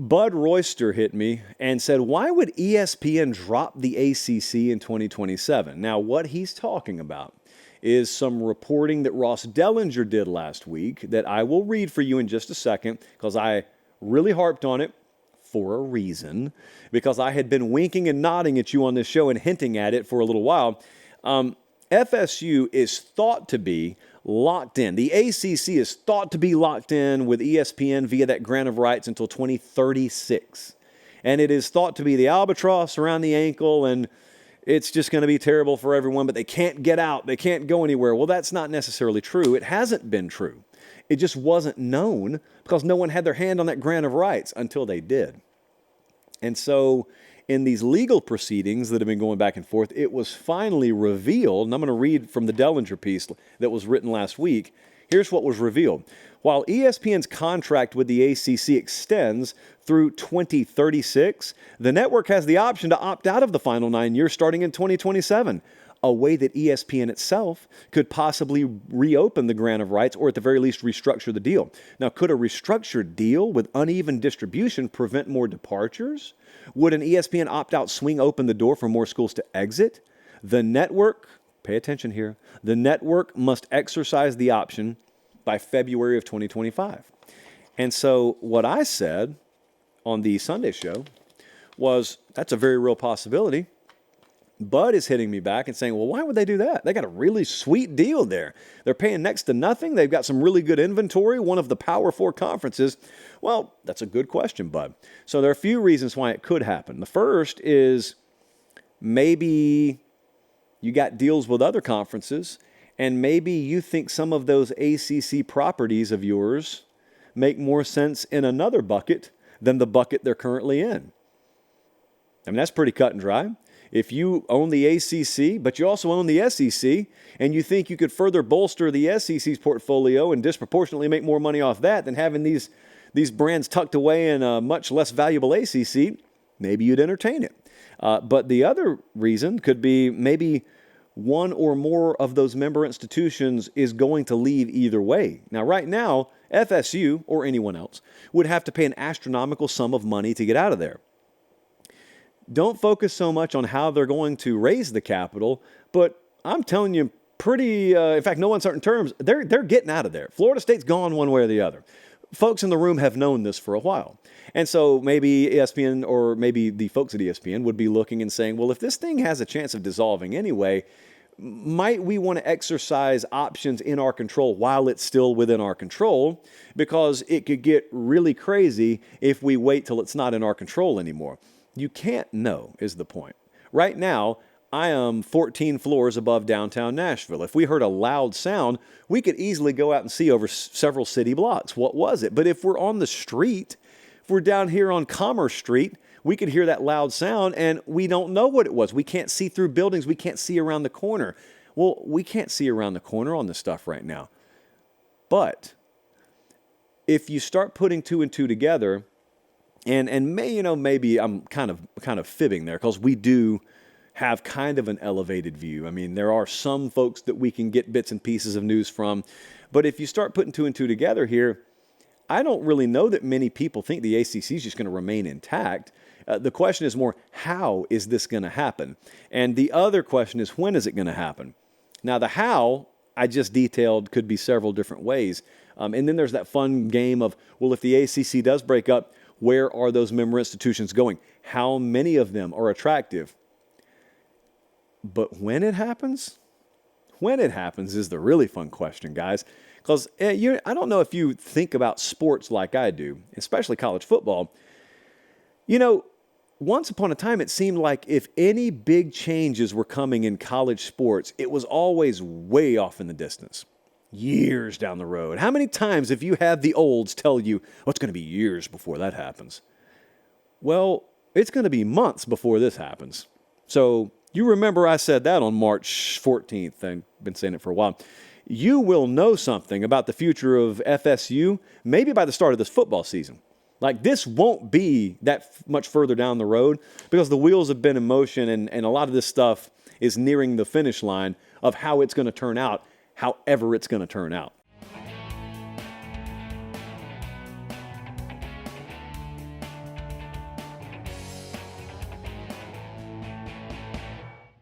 Bud Royster hit me and said, why would ESPN drop the ACC in 2027? Now, what he's talking about is some reporting that Ross Dellinger did last week that I will read for you in just a second because I really harped on it for a reason, because I had been winking and nodding at you on this show and hinting at it for a little while. FSU is thought to be locked in. The ACC is thought to be locked in with ESPN via that grant of rights until 2036. And it is thought to be the albatross around the ankle, and it's just going to be terrible for everyone, but they can't get out. They can't go anywhere. Well, that's not necessarily true. It hasn't been true. It just wasn't known because no one had their hand on that grant of rights until they did. And so in these legal proceedings that have been going back and forth, it was finally revealed, and I'm going to read from the Dellinger piece that was written last week. Here's what was revealed. While ESPN's contract with the ACC extends through 2036, the network has the option to opt out of the final 9 years starting in 2027, a way that ESPN itself could possibly reopen the grant of rights or at the very least restructure the deal. Now, could a restructured deal with uneven distribution prevent more departures? Would an ESPN opt-out swing open the door for more schools to exit? The network, pay attention here, the network must exercise the option by February of 2025. And so what I said on the Sunday show was, that's a very real possibility. Bud is hitting me back and saying, well, why would they do that? They got a really sweet deal there. They're paying next to nothing. They've got some really good inventory, one of the Power Four conferences. Well, that's a good question, Bud. So there are a few reasons why it could happen. The first is maybe you got deals with other conferences, and maybe you think some of those ACC properties of yours make more sense in another bucket than the bucket they're currently in. I mean, that's pretty cut and dry. If you own the ACC, but you also own the SEC, and you think you could further bolster the SEC's portfolio and disproportionately make more money off that than having these brands tucked away in a much less valuable ACC, maybe you'd entertain it. But the other reason could be maybe one or more of those member institutions is going to leave either way. Now, right now, FSU or anyone else would have to pay an astronomical sum of money to get out of there. Don't focus so much on how they're going to raise the capital, but I'm telling you in fact, no uncertain terms, they're getting out of there. Florida State's gone one way or the other. Folks in the room have known this for a while. And so maybe ESPN or maybe the folks at ESPN would be looking and saying, well, if this thing has a chance of dissolving anyway, might we want to exercise options in our control while it's still within our control? Because it could get really crazy if we wait till it's not in our control anymore. You can't know is the point. Right now, I am 14 floors above downtown Nashville. If we heard a loud sound, we could easily go out and see over several city blocks. What was it? But if we're on the street, if we're down here on Commerce Street, we could hear that loud sound and we don't know what it was. We can't see through buildings. We can't see around the corner. Well, we can't see around the corner on this stuff right now. But if you start putting two and two together, and maybe I'm kind of fibbing there because we do have kind of an elevated view. I mean, there are some folks that we can get bits and pieces of news from, but if you start putting two and two together here, I don't really know that many people think the ACC is just going to remain intact. The question is more, how is this going to happen? And the other question is, when is it going to happen? Now, the how I just detailed could be several different ways. And then there's that fun game of, well, if the ACC does break up, where are those member institutions going? How many of them are attractive? But when it happens is the really fun question, guys. Because I don't know if you think about sports like I do, especially college football. Once upon a time, it seemed like if any big changes were coming in college sports, it was always way off in the distance. Years down the road. How many times have you had the olds tell you, oh, it's going to be years before that happens? Well, it's going to be months before this happens. So you remember I said that on March 14th. I've been saying it for a while. You will know something about the future of FSU maybe by the start of this football season. Like, this won't be that much further down the road because the wheels have been in motion and a lot of this stuff is nearing the finish line of how it's going to turn out, however it's going to turn out.